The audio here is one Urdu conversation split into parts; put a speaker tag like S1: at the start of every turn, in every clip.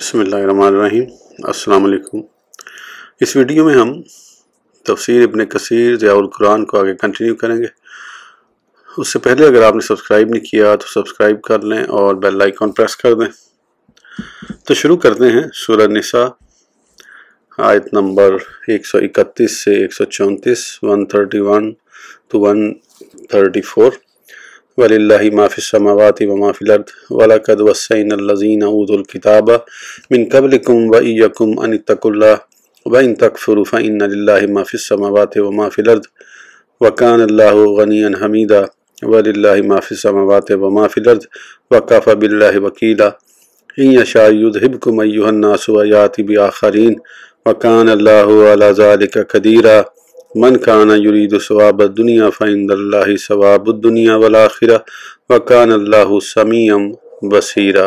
S1: بسم اللہ الرحمن الرحیم۔ السلام علیکم۔ اس ویڈیو میں ہم تفسیر ابن کثیر ضیاء القرآن کو آگے کنٹینیو کریں گے۔ اس سے پہلے اگر آپ نے سبسکرائب نہیں کیا تو سبسکرائب کر لیں اور بیل آئیکن پریس کر دیں۔ تو شروع کرتے ہیں سورہ نساء آیت نمبر 131 سے 134، 131 to 134۔ وَلِلَّهِ مَا فِي السَّمَاوَاتِ وَمَا فِي الْأَرْضِ وَلَقَدْ وَصَّيْنَا الَّذِينَ أُوتُوا الْكِتَابَ مِنْ قَبْلِكُمْ وَإِيَّاكُمْ أَنِ اتَّقُوا اللَّهَ وَإِنْ تَكْفُرُوا فَإِنَّ لِلَّهِ مَا فِي السَّمَاوَاتِ وَمَا فِي الْأَرْضِ وَكَانَ اللَّهُ غَنِيًّا حَمِيدًا وَلِلَّهِ مَا فِي السَّمَاوَاتِ وَمَا فِي الْأَرْضِ وَكَفَى بِاللَّهِ وَكِيلًا إِنْ يَشَأْ يُذْهِبْكُمْ أَيُّهَا النَّاسُ وَيَأْتِ بِآخَرِينَ وَكَانَ اللَّهُ عَلَى ذَلِكَ قَدِيرًا من كان يريد ثواب الدنيا فعند الله ثواب الدنيا والآخرة وكان الله سميعا بصيرا۔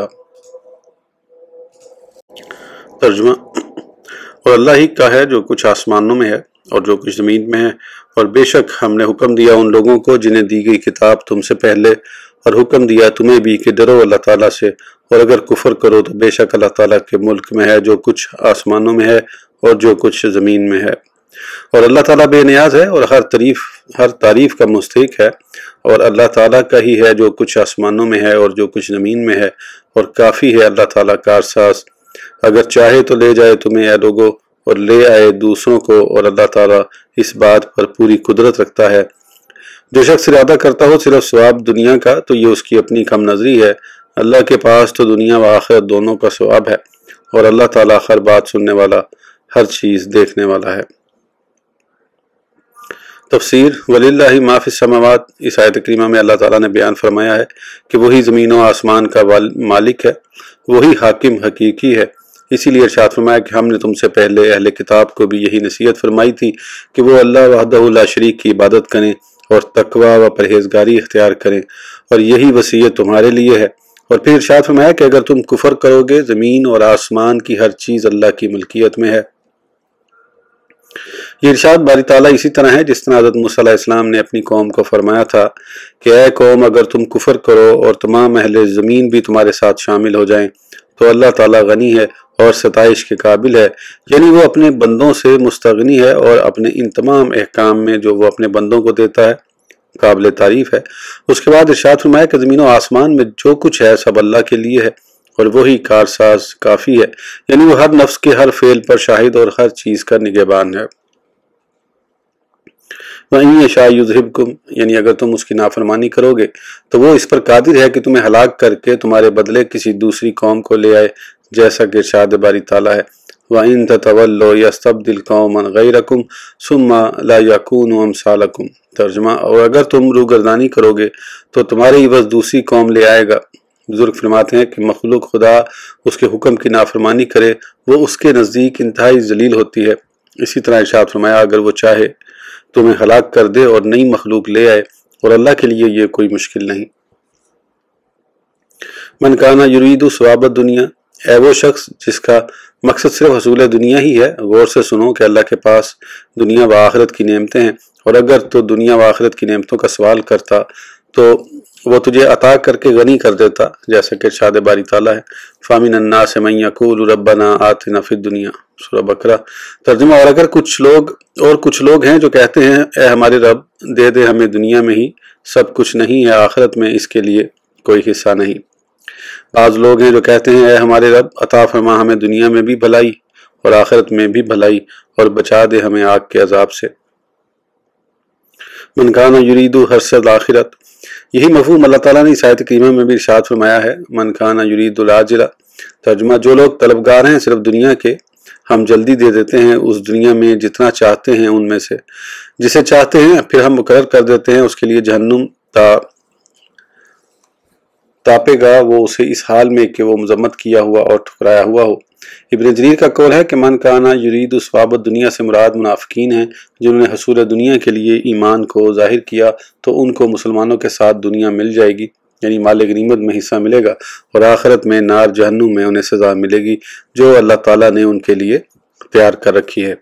S1: ترجمہ: اور اللہ ہی کا ہے جو کچھ آسمانوں میں ہے اور جو کچھ زمین میں ہے، اور بے شک ہم نے حکم دیا ان لوگوں کو جنہیں دی گئی کتاب تم سے پہلے، اور حکم دیا تمہیں بھی کہ ڈرو اللہ تعالیٰ سے، اور اگر کفر کرو تو بے شک اللہ تعالیٰ کے ملک میں ہے جو کچھ آسمانوں میں ہے اور جو کچھ زمین میں ہے، اور اللہ تعالیٰ بے نیاز ہے اور ہر تعریف کا مستحق ہے، اور اللہ تعالیٰ کا ہی ہے جو کچھ آسمانوں میں ہے اور جو کچھ زمین میں ہے، اور کافی ہے اللہ تعالیٰ کارساز۔ اگر چاہے تو لے جائے تمہیں اے لوگو اور لے آئے دوسروں کو، اور اللہ تعالیٰ اس بات پر پوری قدرت رکھتا ہے۔ جو شخص ارادہ کرتا ہو صرف ثواب دنیا کا تو یہ اس کی اپنی کم نظری ہے، اللہ کے پاس تو دنیا و آخرت دونوں کا ثواب ہے، اور اللہ تعالیٰ ہر بات سننے والا، ہر چیز دیکھنے والا ہے۔ تفسیر: وَلِلَّهِ مَا فِي السَّمَاوَاتِ۔ اس آیت کریمہ میں اللہ تعالیٰ نے بیان فرمایا ہے کہ وہی زمین و آسمان کا مالک ہے، وہی حاکم حقیقی ہے۔ اسی لیے ارشاد فرمایا کہ ہم نے تم سے پہلے اہل کتاب کو بھی یہی نصیحت فرمائی تھی کہ وہ اللہ وحدہ لا شریک کی عبادت کریں اور تقوی و پرہیزگاری اختیار کریں، اور یہی وصیت تمہارے لیے ہے۔ اور پھر ارشاد فرمایا کہ اگر تم کفر کرو گے، زمین اور آسمان کی ہر چیز اللہ کی ملکیت میں ہے۔ یہ ارشاد باری تعالیٰ اسی طرح ہے جس طرح حضرت موسیٰ علیہ السلام نے اپنی قوم کو فرمایا تھا کہ اے قوم، اگر تم کفر کرو اور تمام اہل زمین بھی تمہارے ساتھ شامل ہو جائیں تو اللہ تعالیٰ غنی ہے اور ستائش کے قابل ہے، یعنی وہ اپنے بندوں سے مستغنی ہے، اور اپنے ان تمام احکام میں جو وہ اپنے بندوں کو دیتا ہے قابل تعریف ہے۔ اس کے بعد ارشاد فرمایا کہ زمین و آسمان میں جو کچھ ہے سب اللہ کے لیے ہے، اور وہی کارساز کافی ہے، یعنی وہ ہر نفس کے ہر فعل پر شاہد اور ہر چیز کا نگہبان ہے۔ وَإِن يَشَأْ يُذْهِبْكُمْ، یعنی اگر تم اس کی نافرمانی کرو گے تو وہ اس پر قادر ہے کہ تمہیں ہلاک کر کے تمہارے بدلے کسی دوسری قوم کو لے آئے، جیسا کہ ارشاد باری تعالیٰ ہے وَإِن تَتَوَلَّوْا يَسْتَبْدِلْ قَوْمًا غَيْرَكُمْ ثُمَّ لَا يَكُونُوا أَمْثَالَكُمْ۔ ترجمہ: اور اگر تم روگردانی کرو گے تو تمہارے عوض دوسری قوم لے آئے گا۔ بزرگ فرماتے ہیں کہ مخلوق خدا اس کے حکم کی نافرمانی کرے وہ اس کے نزدیک انتہائی ذلیل ہوتی ہے۔ اسی طرح ارشاد فرمایا اگر وہ چاہے تمہیں ہلاک کر دے اور نئی مخلوق لے آئے، اور اللہ کے لیے یہ کوئی مشکل نہیں۔ من کانا یرید ثواب الدنیا، اے وہ شخص جس کا مقصد صرف حصول دنیا ہی ہے، غور سے سنو کہ اللہ کے پاس دنیا و آخرت کی نعمتیں ہیں، اور اگر تو دنیا و آخرت کی نعمتوں کا سوال کرتا تو وہ تجھے عطا کر کے غنی کر دیتا، جیسا کہ ارشاد باری تعالیٰ ہے فَمِنَ النَّاسِ مَن يَقُولُ رَبَّنَا آتِنَا فِي الدُّنْيَا۔ سورہ بقرہ۔ ترجمہ: اور اگر کچھ لوگ ہیں جو کہتے ہیں اے ہمارے رب دے دے ہمیں دنیا میں ہی سب کچھ، نہیں ہے آخرت میں اس کے لیے کوئی حصہ نہیں۔ بعض لوگ ہیں جو کہتے ہیں اے ہمارے رب عطا فرما ہمیں دنیا میں بھی بھلائی اور آخرت میں بھی بھلائی، اور بچا دے ہمیں آگ کے عذاب سے۔ من کان یرید حرث الآخرۃ، یہی مفہوم اللہ تعالیٰ نے اس آیت کریمہ میں بھی ارشاد فرمایا ہے من کان یرید العاجلہ۔ ترجمہ: جو لوگ طلبگار ہیں صرف دنیا کے، ہم جلدی دے دیتے ہیں اس دنیا میں جتنا چاہتے ہیں ان میں سے، جسے چاہتے ہیں پھر ہم مقرر کر دیتے ہیں اس کے لیے جہنم تاپے گا وہ اسے اس حال میں کہ وہ مذمت کیا ہوا اور ٹھکرایا ہوا ہو۔ ابن جریر کا قول ہے کہ من کانا یرید ثواب الدنیا سے مراد منافقین ہیں جنہوں نے حصول دنیا کے لیے ایمان کو ظاہر کیا تو ان کو مسلمانوں کے ساتھ دنیا مل جائے گی، یعنی مال غنیمت میں حصہ ملے گا، اور آخرت میں نار جہنم میں انہیں سزا ملے گی جو اللہ تعالیٰ نے ان کے لیے تیار کر رکھی ہے۔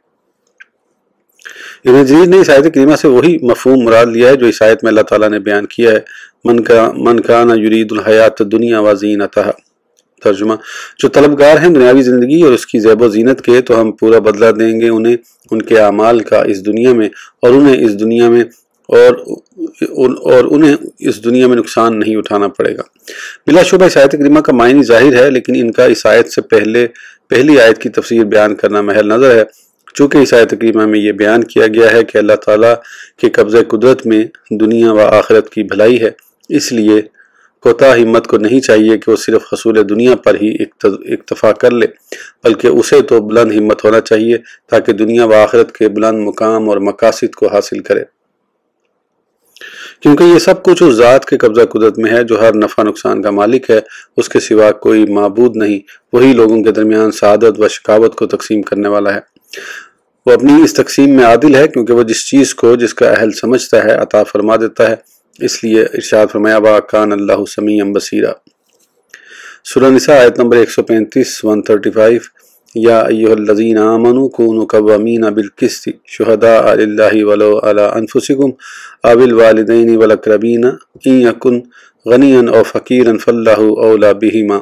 S1: ابن جریر نے اس آیت کریمہ سے وہی مفہوم مراد لیا ہے جو اس آیت میں اللہ تعالیٰ نے بیان کیا ہے من کان یرید الحیات الدنیا وزینتہا۔ ترجمہ: جو طلبگار ہیں دنیاوی زندگی اور اس کی زیب و زینت کے، تو ہم پورا بدلہ دیں گے انہیں ان کے اعمال کا اس دنیا میں، اور انہیں اس دنیا میں نقصان نہیں اٹھانا پڑے گا۔ بلا شبہ اس آیت کریمہ کا معنی ظاہر ہے، لیکن ان کا اس آیت سے پہلی آیت کی تفسیر بیان کرنا محل نظر ہے۔ چونکہ اس آیت کریمہ میں یہ بیان کیا گیا ہے کہ اللہ تعالیٰ کے قبضہ قدرت میں دنیا و آخرت کی بھلائی ہے، اس لیے کوتاہ ہمت کو نہیں چاہیے کہ وہ صرف حصول دنیا پر ہی اکتفا کر لے، بلکہ اسے تو بلند ہمت ہونا چاہیے تاکہ دنیا و آخرت کے بلند مقام اور مقاصد کو حاصل کرے، کیونکہ یہ سب کچھ اس ذات کے قبضہ قدرت میں ہے جو ہر نفع نقصان کا مالک ہے، اس کے سوا کوئی معبود نہیں، وہی لوگوں کے درمیان سعادت و شقاوت کو تقسیم کرنے والا ہے۔ وہ اپنی اس تقسیم میں عادل ہے، کیونکہ وہ جس چیز کو جس کا اہل سمجھتا ہے عطا فرما دیتا ہے، اس لیے ارشاد فرمایا وَكَانَ اللَّهُ سَمِيعًا بَصِيرًا۔ سورہ نساء آیت نمبر 135 135 یا ایھا الذین آمنوا کونوا قوامین بالقسط شہداء للہ ولو علی انفسکم او الوالدین والاقربین ان یکن غنیا او فقیرا فاللہ اولی بہما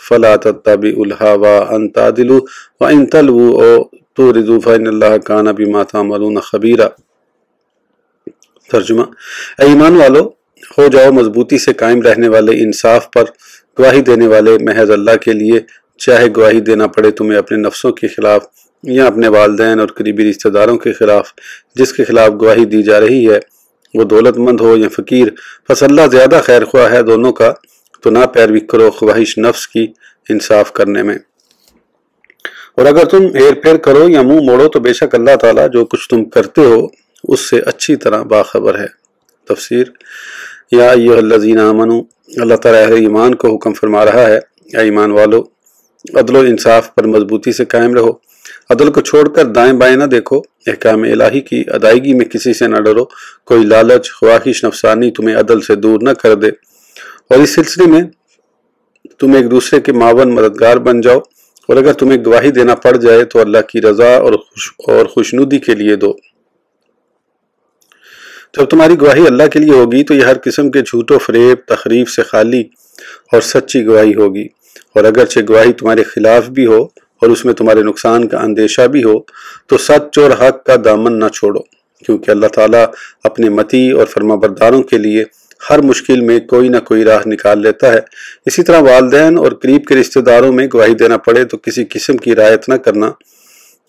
S1: فلا تتبعوا الہوی ان تعدلوا وان تلووا او تعرضوا فإن اللہ کان بما تعملون خبیرا۔ ترجمہ: اے ایمان والو، ہو جاؤ مضبوطی سے قائم رہنے والے انصاف پر، گواہی دینے والے محض اللہ کے لیے، چاہے گواہی دینا پڑے تمہیں اپنے نفسوں کے خلاف یا اپنے والدین اور قریبی رشتہ داروں کے خلاف۔ جس کے خلاف گواہی دی جا رہی ہے وہ دولت مند ہو یا فقیر، پس اللہ زیادہ خیر خواہ ہے دونوں کا، تو نہ پیروی کرو خواہش نفس کی انصاف کرنے میں، اور اگر تم ہیر پھیر کرو یا منہ موڑو تو بے شک اللہ تعالیٰ جو کچھ تم کرتے ہو اس سے اچھی طرح باخبر ہے۔ تفسیر: یا ایھا الذین آمنوا، اللہ تعالیٰ اہل ایمان کو حکم فرما رہا ہے، اے ایمان والو، عدل و انصاف پر مضبوطی سے قائم رہو، عدل کو چھوڑ کر دائیں بائیں نہ دیکھو، احکام الہی کی ادائیگی میں کسی سے نہ ڈرو، کوئی لالچ خواہش نفسانی تمہیں عدل سے دور نہ کر دے، اور اس سلسلے میں تم ایک دوسرے کے معاون مددگار بن جاؤ، اور اگر تمہیں گواہی دینا پڑ جائے تو اللہ کی رضا اور خوشنودی کے لیے دو۔ جب تمہاری گواہی اللہ کے لیے ہوگی تو یہ ہر قسم کے جھوٹ و فریب تخریف سے خالی اور سچی گواہی ہوگی، اور اگرچہ گواہی تمہارے خلاف بھی ہو اور اس میں تمہارے نقصان کا اندیشہ بھی ہو تو سچ اور حق کا دامن نہ چھوڑو، کیونکہ اللہ تعالیٰ اپنے مطیع اور فرمانبرداروں کے لیے ہر مشکل میں کوئی نہ کوئی راہ نکال لیتا ہے۔ اسی طرح والدین اور قریب کے رشتہ داروں میں گواہی دینا پڑے تو کسی قسم کی رعایت نہ کرنا،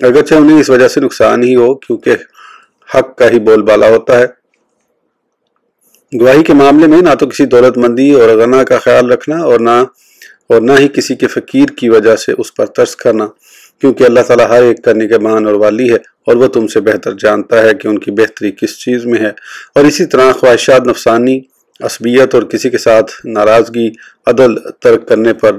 S1: اگرچہ انہیں اس وجہ سے نقصان ہی ہو، کیونکہ حق کا ہی بول بالا ہوتا ہے۔ گواہی کے معاملے میں نہ تو کسی دولت مندی اور غنا کا خیال رکھنا اور نہ ہی کسی کے فقیر کی وجہ سے اس پر ترس کرنا، کیونکہ اللہ تعالیٰ ہر ایک کا نگہبان اور والی ہے، اور وہ تم سے بہتر جانتا ہے کہ ان کی بہتری کس چیز میں ہے۔ اور اسی طرح خواہشات نفسانی، عصبیت اور کسی کے ساتھ ناراضگی عدل ترک کرنے پر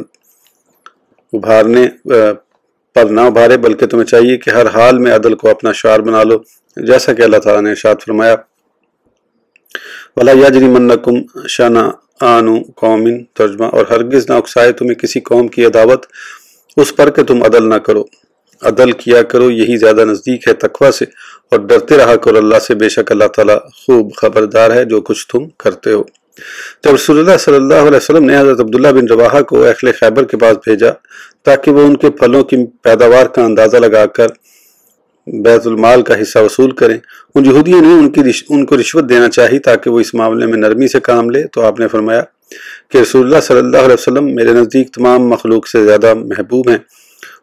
S1: نہ ابھارے، بلکہ تمہیں چاہیے کہ ہر حال میں عدل کو اپنا شعار بنا لو، جیسا کہ اللہ تعالیٰ نے ارشاد فرمایا وَلَا يَجْرِمَنَّكُمْ شَنَآنُ قَوْمٍ۔ ترجمہ: اور ہرگز نہ اکسائے تمہیں کسی قوم کی عداوت اس پر کہ تم عدل نہ کرو، عدل کیا کرو، یہی زیادہ نزدیک ہے تقویٰ سے، اور ڈرتے رہا کرو اللہ سے، بے شک اللہ تعالیٰ خوب خبردار ہے جو کچھ تم کرتے ہو۔ جب رسول اللہ صلی اللہ علیہ وسلم نے حضرت عبداللہ بن رواحہ کو اہل خیبر کے پاس بھیجا تاکہ وہ ان کے پھلوں کی پیداوار کا اندازہ لگا کر بیت المال کا حصہ وصول کریں، ان یہودیوں نے ان کو رشوت دینا چاہی تاکہ وہ اس معاملے میں نرمی سے کام لے، تو آپ نے فرمایا کہ رسول اللہ صلی اللہ علیہ وسلم میرے نزدیک تمام مخلوق سے زیادہ محبوب ہیں،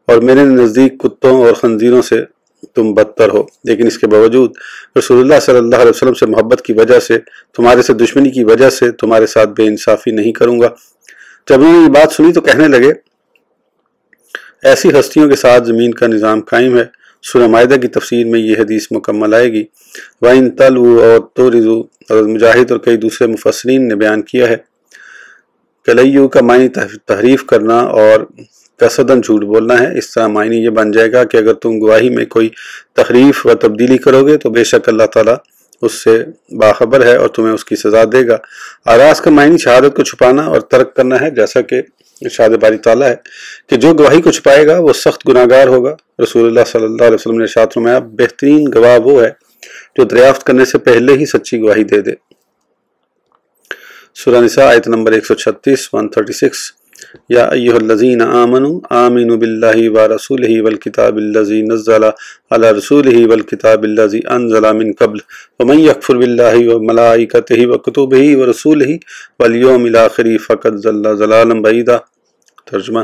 S1: اور میرے نزدیک کتوں اور خنزیروں سے تم بدتر ہو، لیکن اس کے باوجود رسول اللہ صلی اللہ علیہ وسلم سے محبت کی وجہ سے، تمہارے سے دشمنی کی وجہ سے تمہارے ساتھ بے انصافی نہیں کروں گا۔ جب انہوں نے یہ بات سنی تو کہنے لگے ایسی ہستیوں کے ساتھ زمین کا نظام قائم ہے۔ سورہ مائدہ کی تفسیر میں یہ حدیث مکمل آئے گی۔ وَإِن تَلْوُوا اور تُعْرِضُوا، حضرت مجاہد اور کئی دوسرے مفسرین نے بیان کیا ہے کہ لیو کا معنی تحریف کرنا اور قصداً جھوٹ بولنا ہے۔ اس طرح معنی یہ بن جائے گا کہ اگر تم گواہی میں کوئی تحریف و تبدیلی کرو گے تو بے شک اللہ تعالیٰ اس سے باخبر ہے اور تمہیں اس کی سزا دے گا۔ آراز کا معنی شہادت کو چھپانا اور ترک کرنا ہے، جیسا کہ ارشاد باری تعالیٰ ہے کہ جو گواہی کو چھپائے گا وہ سخت گناہگار ہوگا۔ رسول اللہ صلی اللہ علیہ وسلم نے ارشاد فرمایا بہترین گواہ وہ ہے جو دریافت کرنے سے پہلے ہی سچی گواہی دے دے۔ سورہ نساء آیت نمبر 136 136 یا ایھا الذین آمنوا آمنوا باللہ ورسولہ والکتاب الذی نزل علی رسولہ والکتاب الذی انزل من قبل ومن یکفر باللہ وملائکتہ وکتبہ ورسولہ والیوم الآخر فقد ضل ضلالا بعیدا۔ ترجمہ: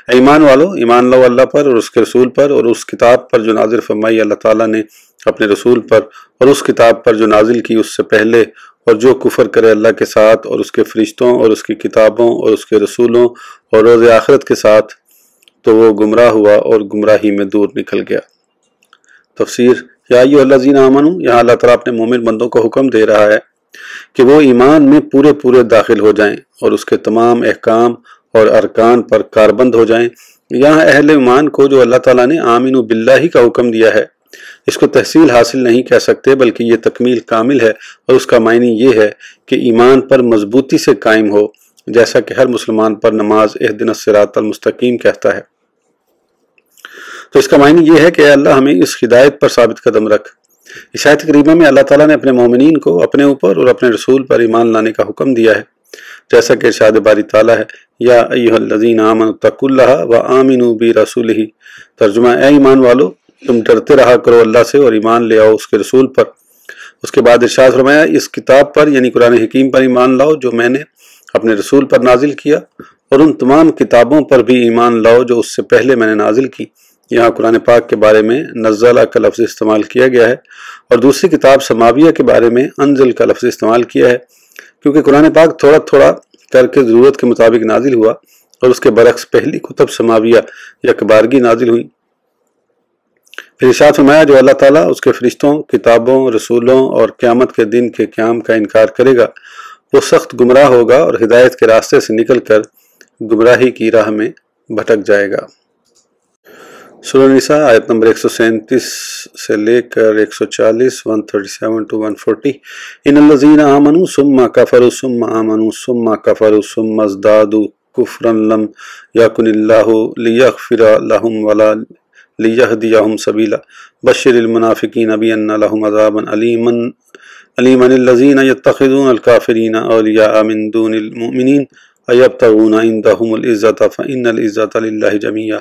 S1: ایمان والو، ایمان لو اللہ پر اور اس کے رسول پر اور اس کتاب پر جو نازل فرمائی اللہ تعالیٰ نے اپنے رسول پر، اور اس کتاب پر جو نازل کی اس سے پہلے، اور جو کفر کرے اللہ کے ساتھ اور اس کے فرشتوں اور اس کی کتابوں اور اس کے رسولوں اور روز آخرت کے ساتھ، تو وہ گمراہ ہوا اور گمراہی میں دور نکل گیا۔ تفسیر: یا ایھا الذین آمنوا، یہاں اللہ تعالیٰ اپنے مومن بندوں کو حکم دے رہا ہے کہ وہ ایمان میں پورے داخل ہو جائیں اور اس کے تمام احکام اور ارکان پر کاربند ہو جائیں۔ یہاں اہل ایمان کو جو اللہ تعالیٰ نے آمنوا باللہ کا حکم دیا ہے، اس کو تحصیل حاصل نہیں کہہ سکتے، بلکہ یہ تکمیل کامل ہے، اور اس کا معنی یہ ہے کہ ایمان پر مضبوطی سے قائم ہو، جیسا کہ ہر مسلمان پر نماز اہدنا الصراط المستقیم کہتا ہے۔ تو اس کا معنی یہ ہے کہ اے اللہ ہمیں اس ہدایت پر ثابت قدم رکھ۔ اس آیت کریمہ میں اللہ تعالیٰ نے اپنے مومنین کو اپنے اوپر اور اپنے رسول پر ایمان لانے کا حکم دیا ہے، جیسا کہ ارشاد باری تعالیٰ ہے، یا ایھا الذین آمنوا اتقوا اللہ وآمنوا برسولہ۔ ترجمہ: اے ایمان والو، تم ڈرتے رہا کرو اللہ سے اور ایمان لے آؤ اس کے رسول پر۔ اس کے بعد ارشاد فرمایا، اس کتاب پر یعنی قرآن حکیم پر ایمان لاؤ جو میں نے اپنے رسول پر نازل کیا، اور ان تمام کتابوں پر بھی ایمان لاؤ جو اس سے پہلے میں نے نازل کی۔ یہاں قرآن پاک کے بارے میں نزل کا لفظ استعمال کیا گیا ہے، اور دوسری کتاب سماویہ کے بارے میں انزل کا لفظ استعمال کیا ہے، کیونکہ قرآن پاک تھوڑا کر کے ضرورت کے مطابق نازل ہوا، اور اس کے برعکس پہلی کتب سماویہ یکبارگی نازل ہوئی۔ پھر ارشاد فرمایا، جو اللہ تعالیٰ، اس کے فرشتوں، کتابوں، رسولوں اور قیامت کے دن کے قیام کا انکار کرے گا، وہ سخت گمراہ ہوگا اور ہدایت کے راستے سے نکل کر گمراہی کی راہ میں بھٹک جائے گا۔ سورہ نساء آیت نمبر 137 سے لے کر 140 137 to 140۔ ان الذین آمنوا ثم کفروا ثم آمنوا ثم کفروا ثم ازدادوا کفرا لم یکن اللہ لیغفر لهم ولا لیہدیہم سبیلا بشر المنافقین بان لهم عذابا علیما الذین یتخذون الکافرین اولیاء من دون المؤمنین ایبتغون عندهم العزۃ فإن العزۃ للہ جمیعا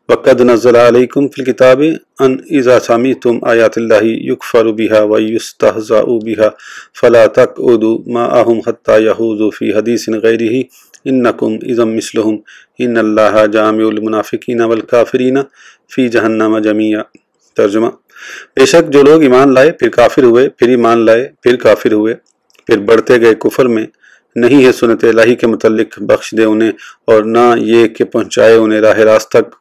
S1: وقد نزل علیکم فی الکتاب ان اذا سمعتم آیات اللہ یکفر بها ویستہزأ بها فلا تقعدوا معهم حتی یخوضوا فی حدیث غیرہ انکم اذا مثلہم ان اللہ جامع المنافقین والکافرین فی جہنم جمیعا۔ ترجمہ: بے شک جو لوگ ایمان لائے پھر کافر ہوئے، پھر ایمان لائے پھر کافر ہوئے، پھر بڑھتے گئے کفر میں، نہیں ہے سنت الہی کے متعلق بخش دے انہیں، اور نہ یہ کہ پہنچائے انہیں راہ راست تک۔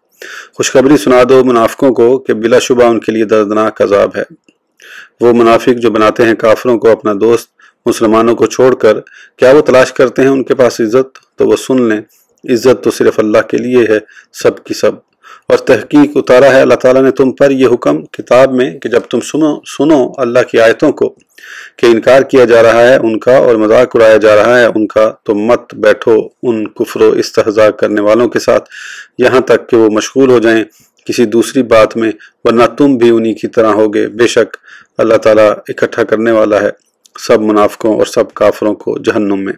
S1: خوشخبری سنا دو منافقوں کو کہ بلا شبہ ان کے لیے دردناک عذاب ہے۔ وہ منافق جو بناتے ہیں کافروں کو اپنا دوست مسلمانوں کو چھوڑ کر، کیا وہ تلاش کرتے ہیں ان کے پاس عزت؟ تو وہ سن لیں، عزت تو صرف اللہ کے لیے ہے، سب کی سب۔ اور تحقیق اتارا ہے اللہ تعالیٰ نے تم پر یہ حکم کتاب میں کہ جب تم سنو اللہ کی آیتوں کو کہ انکار کیا جا رہا ہے ان کا اور مذاق اڑایا جا رہا ہے ان کا، تو مت بیٹھو ان کفر و استہزاء کرنے والوں کے ساتھ یہاں تک کہ وہ مشغول ہو جائیں کسی دوسری بات میں، ورنہ تم بھی انہی کی طرح ہوگے۔ بے شک اللہ تعالیٰ اکٹھا کرنے والا ہے سب منافقوں اور سب کافروں کو جہنم میں۔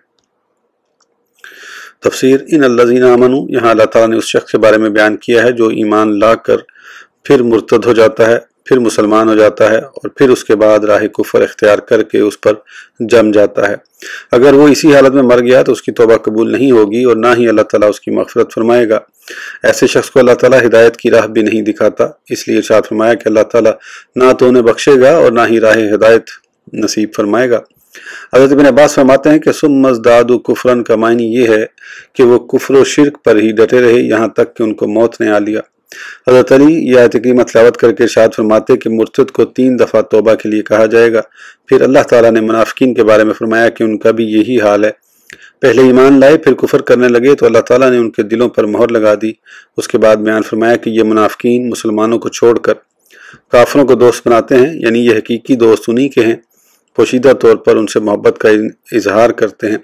S1: تفسیر: ان الذین آمنوا، یہاں اللہ تعالیٰ نے اس شخص کے بارے میں بیان کیا ہے جو ایمان لا کر پھر مرتد ہو جاتا ہے، پھر مسلمان ہو جاتا ہے، اور پھر اس کے بعد راہ کفر اختیار کر کے اس پر جم جاتا ہے۔ اگر وہ اسی حالت میں مر گیا تو اس کی توبہ قبول نہیں ہوگی اور نہ ہی اللہ تعالیٰ اس کی مغفرت فرمائے گا۔ ایسے شخص کو اللہ تعالیٰ ہدایت کی راہ بھی نہیں دکھاتا، اس لیے ارشاد فرمایا کہ اللہ تعالیٰ نہ تو انہیں بخشے گا اور نہ ہی راہ ہدایت نصیب فرمائے گا۔ حضرت ابن عباس فرماتے ہیں کہ ثم ازدادوا کفرا کا معنی یہ ہے کہ وہ کفر و شرک پر ہی ڈٹے رہے یہاں تک کہ ان کو موت نے آ لیا۔ حضرت علی یہ آیت کریمہ تلاوت کر کے ارشاد فرماتے کہ مرتد کو 3 دفعہ توبہ کے لیے کہا جائے گا۔ پھر اللہ تعالیٰ نے منافقین کے بارے میں فرمایا کہ ان کا بھی یہی حال ہے، پہلے ایمان لائے پھر کفر کرنے لگے تو اللہ تعالیٰ نے ان کے دلوں پر مہر لگا دی۔ اس کے بعد بیان فرمایا کہ یہ منافقین مسلمانوں کو چھوڑ کر کافروں کو دوست بناتے ہیں، یعنی یہ حقیقی دوست انہی کے ہیں، پوشیدہ طور پر ان سے محبت کا اظہار کرتے ہیں۔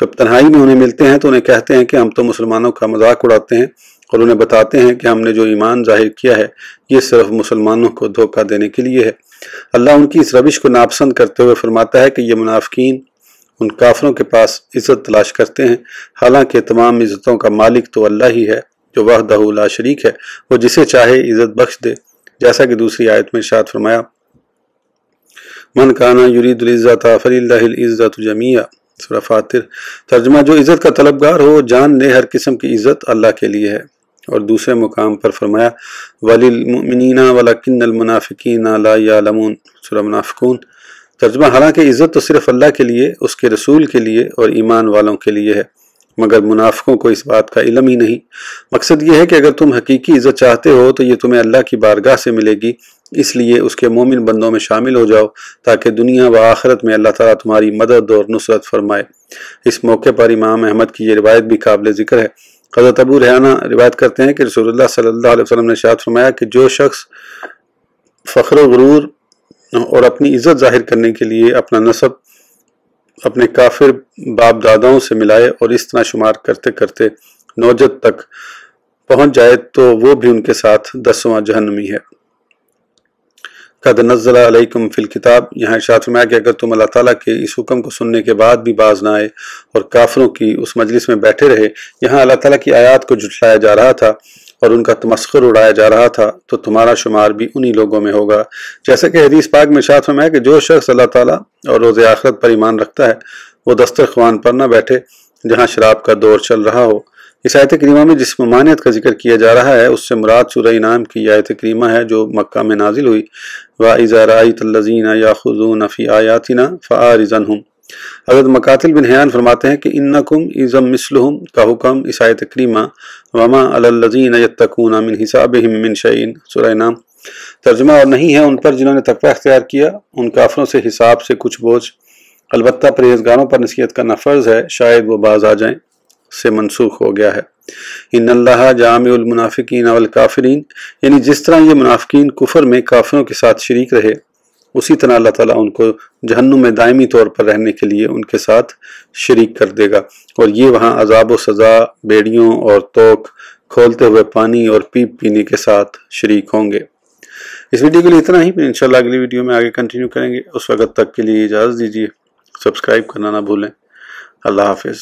S1: جب تنہائی میں انہیں ملتے ہیں تو انہیں کہتے ہیں کہ ہم تو مسلمانوں کا مذاق اڑاتے ہیں، اور انہیں بتاتے ہیں کہ ہم نے جو ایمان ظاہر کیا ہے یہ صرف مسلمانوں کو دھوکہ دینے کے لیے ہے۔ اللہ ان کی اس روش کو ناپسند کرتے ہوئے فرماتا ہے کہ یہ منافقین ان کافروں کے پاس عزت تلاش کرتے ہیں، حالانکہ تمام عزتوں کا مالک تو اللہ ہی ہے جو وحدہ لا شریک ہے، وہ جسے چاہے عزت بخش دے، جیسا کہ دوسری آیت میں ارشاد فرمایا من کانا یرید العزت فللہ العزت جمیعا، سورہ فاطر۔ ترجمہ جو عزت کا طلبگار ہو جان لے ہر قسم کی عزت اللہ کے لیے ہے، اور دوسرے مقام پر فرمایا وَلِلْمُؤْمِنِينَ وَلَكِنَّ الْمُنَافِقِينَ لَا يَعْلَمُونَ، سورہ منافقون۔ ترجمہ حالانکہ عزت تو صرف اللہ کے لیے، اس کے رسول کے لیے اور ایمان والوں کے لیے ہے، مگر منافقوں کو اس بات کا علم ہی نہیں۔ مقصد یہ ہے کہ اگر تم حقیقی عزت چاہتے ہو تو یہ تمہیں اللہ کی بارگاہ سے ملے گی، اس لیے اس کے مومن بندوں میں شامل ہو جاؤ تاکہ دنیا و آخرت میں اللہ تعالیٰ تمہاری مدد اور نصرت فرمائے۔ اس موقع پر امام احمد کی یہ روایت بھی قابل ذکر ہے۔ حضرت ابو ریحانہ روایت کرتے ہیں کہ رسول اللہ صلی اللہ علیہ وسلم نے ارشاد فرمایا کہ جو شخص فخر و غرور اور اپنی عزت ظاہر کرنے کے لیے اپنا نسب اپنے کافر باپ داداؤں سے ملائے اور اس طرح شمار کرتے کرتے نوجت تک پہنچ جائے تو وہ بھی ان کے ساتھ 10واں جہنمی ہے۔ قد نزل علیکم فی الکتاب، یہاں ارشاد فرمایا کہ اگر تم اللہ تعالیٰ کے اس حکم کو سننے کے بعد بھی باز نہ آئے اور کافروں کی اس مجلس میں بیٹھے رہے، یہاں اللہ تعالیٰ کی آیات کو جھٹلایا جا رہا تھا اور ان کا تمسخر اڑایا جا رہا تھا، تو تمہارا شمار بھی انہی لوگوں میں ہوگا۔ جیسا کہ حدیث پاک میں ارشاد فرمایا کہ جو شخص اللہ تعالیٰ اور روز آخرت پر ایمان رکھتا ہے وہ دسترخوان پر نہ بیٹھے جہاں شراب کا دور چل رہا ہو۔ اس آیت کریمہ میں جس ممانعت کا ذکر کیا جا رہا ہے اس سے مراد سورہ انعام کی آیت کریمہ ہے جو مکہ میں نازل ہوئی، وَإِذَا رَأَيْتَ الَّذِينَ يَأْخُذُونَ فِي آيَاتِنَا فَأَعْرِضْ حضرت مقاتل بن حیان فرماتے ہیں کہ انکم اذا مثلہم کا حکم اس آیت کریمہ وما علی الذین یتقون من حسابہم من شیء، سورہ انعام۔ ترجمہ اور نہیں ہے ان پر جنہوں نے تقوی اختیار کیا ان کافروں سے حساب سے کچھ بوجھ، البتہ پرہیزگاروں پر نصیحت کرنا فرض ہے، شاید وہ باز آ جائیں، سے منسوخ ہو گیا ہے۔ ان اللہ جامع المنافقین والکافرین، یعنی جس طرح یہ منافقین کفر میں کافروں کے ساتھ شریک رہے اسی طرح اللہ تعالیٰ ان کو جہنم میں دائمی طور پر رہنے کے لیے ان کے ساتھ شریک کر دے گا، اور یہ وہاں عذاب و سزا، بیڑیوں اور توک کھولتے ہوئے پانی اور پیپ پینے کے ساتھ شریک ہوں گے۔ اس ویڈیو کے لیے اتنا ہی، پھر انشاءاللہ اگلی ویڈیو میں آگے کنٹینیو کریں گے۔ اس وقت تک کے لیے اجازت دیجیے، سبسکرائب کرنا نہ بھولیں۔ اللہ حافظ۔